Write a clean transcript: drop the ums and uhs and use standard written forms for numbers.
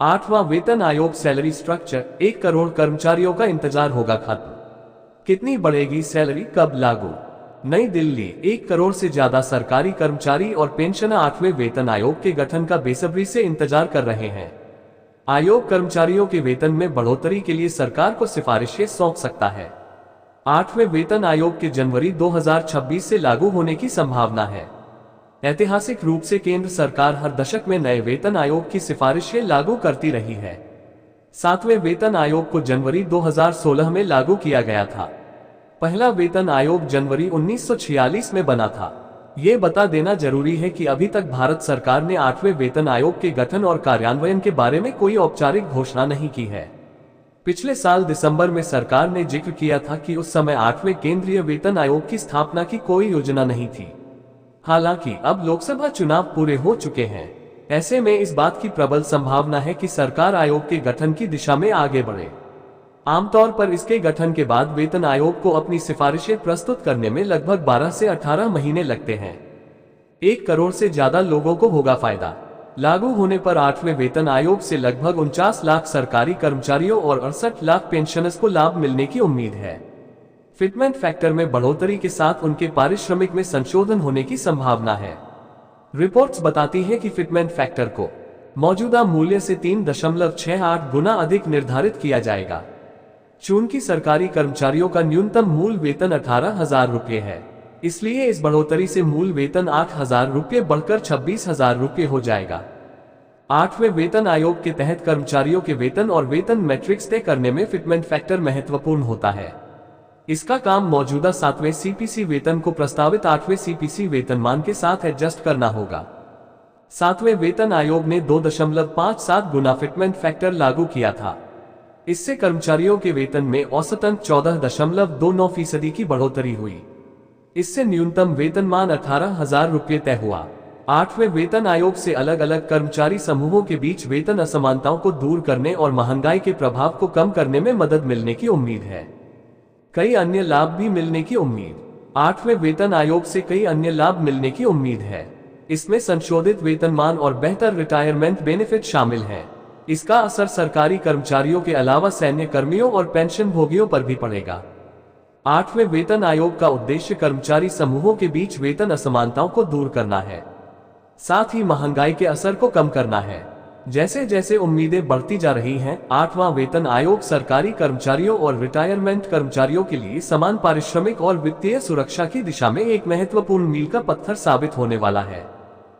8वां वेतन आयोग salary structure, 1 crore कर्मचारियों का इंतजार होगा खत्म। कितनी बढ़ेगी सैलरी, कब लागू? नई दिल्ली, 1 करोड़ से ज्यादा सरकारी कर्मचारी और पेंशनर 8वें वेतन आयोग के गठन का बेसब्री से इंतजार कर रहे हैं। आयोग कर्मचारियों के वेतन में बढ़ोतरी के लिए सरकार को सिफारिशें सौंप सकता है। 8वें वेतन आयोग के जनवरी 2026 से लागू होने की संभावना है। ऐतिहासिक रूप से केंद्र सरकार हर दशक में नए वेतन आयोग की सिफारिशें लागू करती रही है। 7वें वेतन आयोग को जनवरी 2016 में लागू किया गया था। पहला वेतन आयोग जनवरी 1946 में बना था। ये बता देना जरूरी है कि अभी तक भारत सरकार ने 8वें वेतन आयोग के गठन और कार्यान्वयन के बारे में कोई औपचारिक घोषणा नहीं की है। पिछले साल दिसंबर में सरकार ने जिक्र किया था कि उस समय 8वें केंद्रीय वेतन आयोग की स्थापना की कोई योजना नहीं थी। हालांकि अब लोकसभा चुनाव पूरे हो चुके हैं, ऐसे में इस बात की प्रबल संभावना है कि सरकार आयोग के गठन की दिशा में आगे बढ़े। आमतौर पर इसके गठन के बाद वेतन आयोग को अपनी सिफारिशें प्रस्तुत करने में लगभग 12 से 18 महीने लगते हैं। 1 करोड़ से ज्यादा लोगों को होगा फायदा। लागू होने पर 8वें वेतन आयोग से लगभग 49 लाख सरकारी कर्मचारियों और 68 लाख पेंशनर्स को लाभ मिलने की उम्मीद है। फिटमेंट फैक्टर में बढ़ोतरी के साथ उनके पारिश्रमिक में संशोधन होने की संभावना है। रिपोर्ट्स बताती हैं कि फिटमेंट फैक्टर को मौजूदा मूल्य से 3.68 गुना अधिक निर्धारित किया जाएगा। चूंकि सरकारी कर्मचारियों का न्यूनतम मूल वेतन 18,000 रुपये है, इसलिए इस बढ़ोतरी से मूल वेतन 8,000 रुपये बढ़कर 26,000 रुपये हो जाएगा। 8वें वेतन आयोग के तहत कर्मचारियों के वेतन और वेतन मैट्रिक्स तय करने में फिटमेंट फैक्टर महत्वपूर्ण होता है। इसका काम मौजूदा 7वें सीपीसी वेतन को प्रस्तावित 8वें सीपीसी वेतनमान के साथ एडजस्ट करना होगा। 7वें वेतन आयोग ने 2.57 गुना फिटमेंट फैक्टर लागू किया था। इससे कर्मचारियों के वेतन में औसतन 14.29% की बढ़ोतरी हुई। इससे न्यूनतम वेतनमान 18,000 रुपये तय हुआ। 8वें वेतन आयोग से अलग अलग कर्मचारी समूहों के बीच वेतन असमानताओं को दूर करने और महंगाई के प्रभाव को कम करने में मदद मिलने की उम्मीद है। कई अन्य लाभ भी मिलने की उम्मीद। 8वें वेतन आयोग से कई अन्य लाभ मिलने की उम्मीद है। इसमें संशोधित वेतनमान और बेहतर रिटायरमेंट बेनिफिट शामिल हैं। इसका असर सरकारी कर्मचारियों के अलावा सैन्य कर्मियों और पेंशन भोगियों पर भी पड़ेगा। 8वें वेतन आयोग का उद्देश्य कर्मचारी समूहों के बीच वेतन असमानताओं को दूर करना है, साथ ही महंगाई के असर को कम करना है। जैसे जैसे उम्मीदें बढ़ती जा रही हैं, 8वां वेतन आयोग सरकारी कर्मचारियों और रिटायरमेंट कर्मचारियों के लिए समान पारिश्रमिक और वित्तीय सुरक्षा की दिशा में एक महत्वपूर्ण मील का पत्थर साबित होने वाला है।